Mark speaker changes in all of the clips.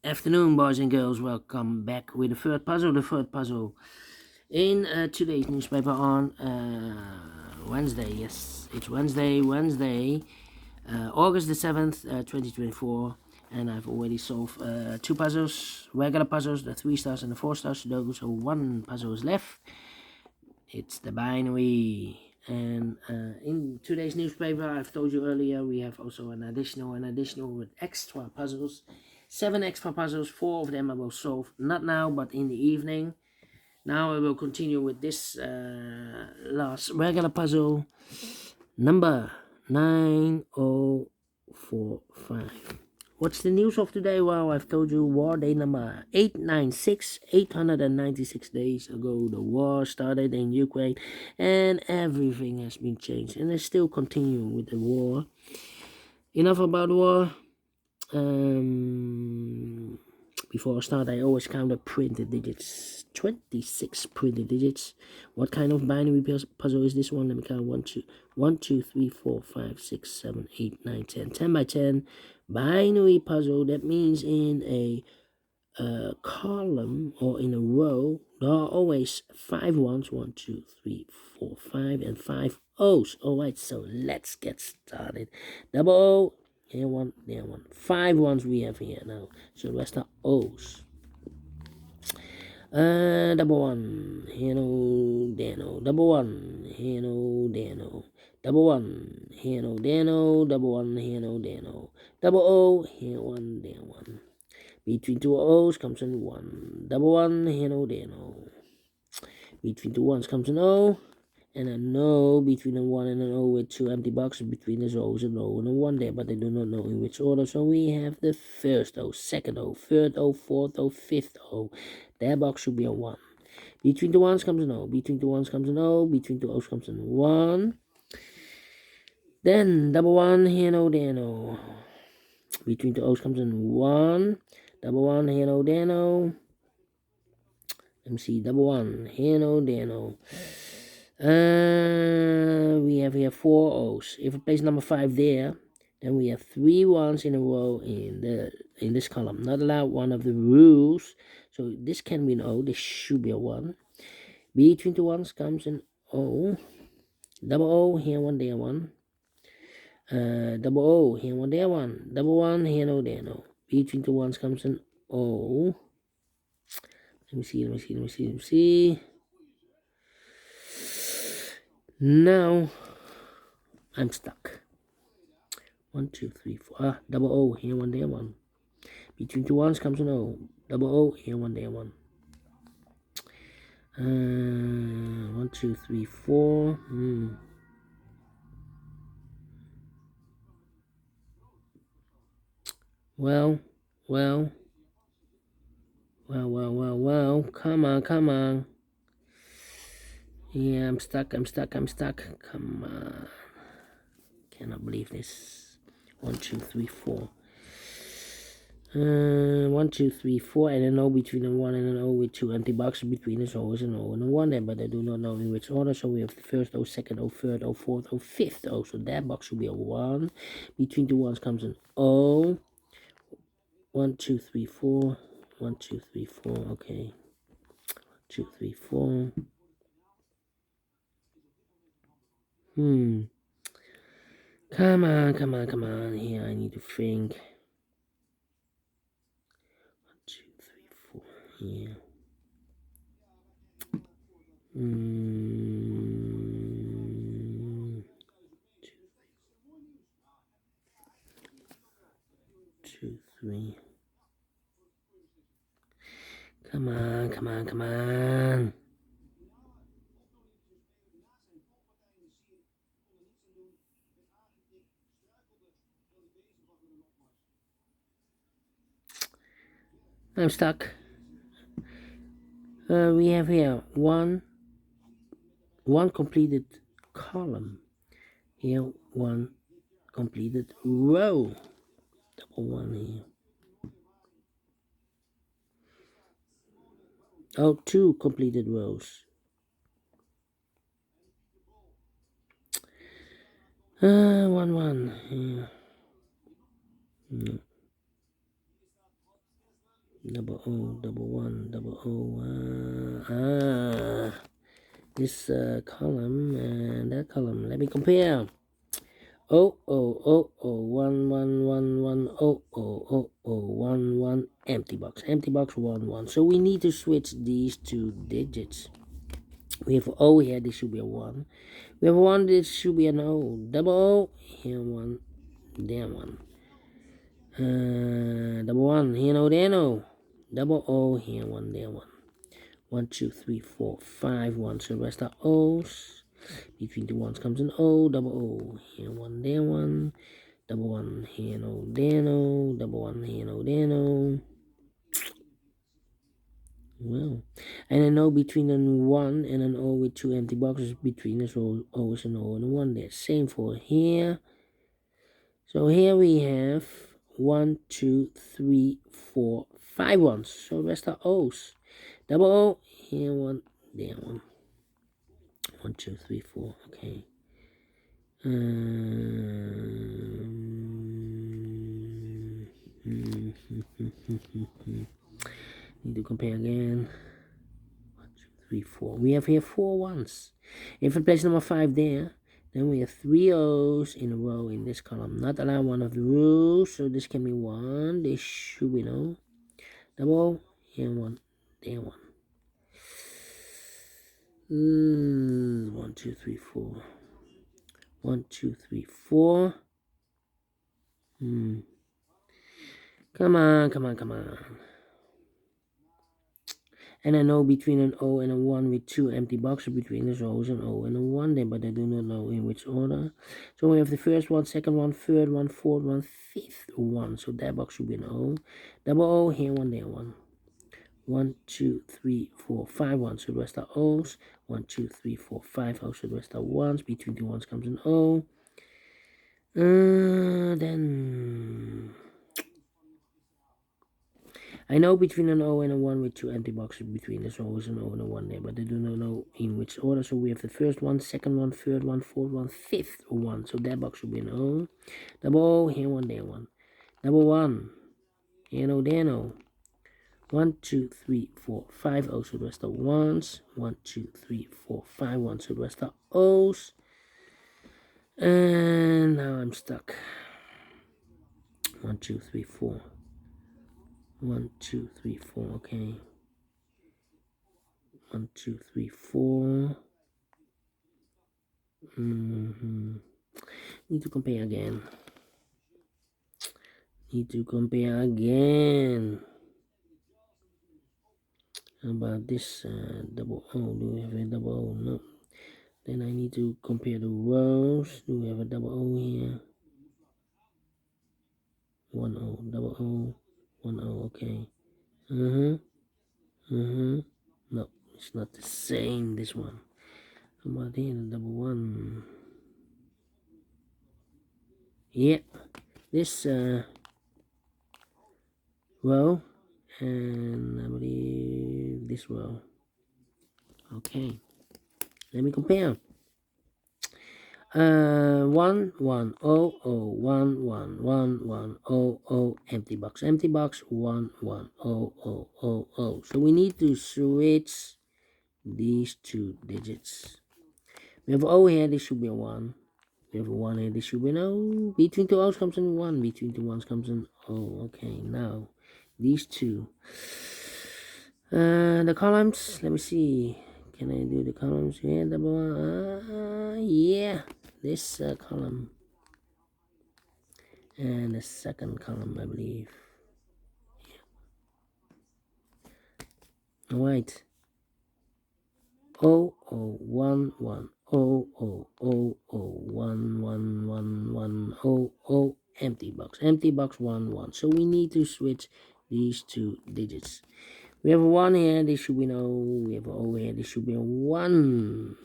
Speaker 1: Afternoon, boys and girls. Welcome back with the third puzzle. The third puzzle in today's newspaper on Wednesday. Yes, it's Wednesday, August the 7th, 2024. And I've already solved two puzzles, regular puzzles, the 3 stars and the 4 stars Sudoku. So one puzzle is left. It's the binary. And in today's newspaper, I've told you earlier, we have also an additional with extra puzzles. 7 extra puzzles, 4 of them I will solve not now but in the evening. Now I will continue with this last regular puzzle, number 9045. What's the news of today? Well, I've told you war day number 896. 896 days ago, the war started in Ukraine, and everything has been changed, and it's still continuing with the war. Enough about war. Before I start, I always count the printed digits. 26 printed digits. What kind of binary puzzle is this one? Let me count. 1, 2, 3, 4, 5, 6, 7, 8, 9, 10. 10 by 10 binary puzzle. That means in a column or in a row, there are always 5 ones. 1, 2, 3, 4, 5, and 5 O's. Alright, so let's get started. Double O. Here one, there one. 5 ones we have here now. So the rest are O's. Double one. Here no, there no. Double one. Here no, there no. Double one. Here no, there no. Double one. Here no, there no. Double O. Here one, there one. Between two O's comes an 1. Double one. Here no, there no. Between two ones comes an O. And a no between a 1 and an O with 2 empty boxes between the O's, an O and a 1 there, but I do not know in which order. So we have the first O, second O, third O, fourth O, fifth O. That box should be a 1. Between the ones comes an O, between the ones comes an O, between two O's comes an 1. Then double 1, here no, there no. Between two O's comes an 1. Double 1, here no, there no. Let me see, double 1, here no, there no. We have here 4 O's. If I place number 5 there, then we have 3 ones in a row in this column. Not allowed, one of the rules. So this can be an O. This should be a 1. Between the ones comes an O. Double O, here one, there one. Double O, here one, there one. Double 1, here no, there no. Between the ones comes an O. Let me see. Now I'm stuck. 1, 2, 3, 4. Double O, here one, there one. Between two ones comes an O. Double O, here one, there one. 1, 2, 3, 4. Well. Come on. Yeah, I'm stuck. Come on. Cannot believe this. 1, 2, 3, 4. 1, 2, 3, 4, and an O between a 1 and an O with 2 empty boxes between the O's, an O and a 1 there, but I do not know in which order. So we have the first O, second O, third O, fourth O, fifth O. So that box should be a 1. Between two ones comes an O. 1, 2, 3, 4. 1, 2, 3, 4. Okay. 2, 3, 4. Come on. Here I need to think. 1, 2, 3, 4. Here. 2, 3. Come on. I'm stuck. We have here one completed column. Here one completed row. Double 1 here. Oh, 2 completed rows. 1. Yeah. double O, double one, double O. This column and that column. Let me compare. O O O O 1 1 1 1 O O O O 1 1 empty box 1 1. So we need to switch these two digits. We have O here, this should be a 1. We have a 1, this should be an O. Double O, here 1, there 1. Double 1, here no, there no. Double O, here 1, there 1. 1 2 3 4 5 1. So the rest are O's. Between the ones comes an O, double O, here 1, there 1. Double 1, here no, there no. Double 1, here no, there no. Well, and I know between a 1 and an O with 2 empty boxes between us, so O is an O and a 1 there. Same for here. So here we have 1, 2, 3, 4, 5 ones. So the rest are O's. Double O, here 1, there 1. 1, 2, 3, 4, okay. Need to compare again. 1, 2, 3, 4. We have here 4 ones. If I place number 5 there, then we have 3 O's in a row in this column. Not allow one of the rules, so this can be 1. This should be no. Double O, here 1, there 1. 1, 2, 3, 4. 1, 2, 3, 4. Come on, come on, come on. And I know between an O and a 1 with 2 empty boxes between the O's an O and a 1 there, but I do not know in which order. So we have the first one, second one, third one, fourth one, fifth one. So that box should be an O. Double O, here 1, there 1. 1, 2, 3, 4, 5 ones. So the rest are O's. 1, 2, 3, 4, 5 O's. So the rest are 1s. Between the 1s comes an O. Then I know between an O and a 1 with 2 empty boxes between. There's always an O and a 1 there, but I do not know in which order. So we have the first one, second one, third one, fourth one, fifth one. So that box should be an O. Double O, here 1, there 1. Double 1, here no, there no. 1, 2, 3, 4, 5 O's. So the rest are 1s. 1, 2, 3, 4, 5 1. So the rest are O's. And now I'm stuck. 1, 2, 3, 4. 1, 2, 3, 4, okay. 1, 2, 3, 4. Need to compare again. How about this double O? Do we have a double O? No. Then I need to compare the rows. Do we have a double O here? 1 O, double O, 1 O, okay. No, it's not the same, this one. How about here, the double 1? Yeah, this row, and I believe this row. Okay, let me compare. 1 1 0 0 1 1 1 1 0 0 empty box 1 1 0 0 0 0. So we need to switch these two digits. We have O here, this should be a 1. We have a 1 here, this should be an O. Between two O's comes an 1. Between two 1s comes an O. Okay, now these two. The columns, let me see. Can I do the columns here? Yeah, this column. And the second column, I believe. Yeah. Alright. 0 0 1 1 0 0 0 0 1 1 1 1 0 0 empty box 1 1. So we need to switch these two digits. We have a 1 here, this should be an O. We have an O here, this should be a 1.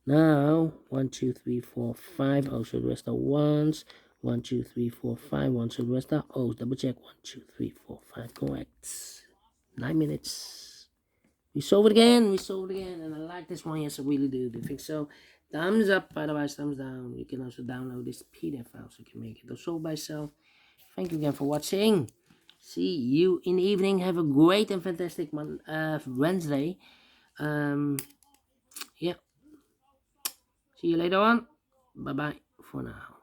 Speaker 1: Now 1 2 3 4 5 O's. So the rest are 1s. 1 2 3 4 5 1. So the rest are O's. Double check. 1 2 3 4 5. Correct. 9 minutes. We solved it again. And I like this one. Yes, I really do. Do you think so? Thumbs up. Otherwise, thumbs down. You can also download this PDF file so you can make it solve by yourself. Thank you again for watching. see you in the evening. Have a great and fantastic Wednesday. Yeah. See you later on. Bye bye for now.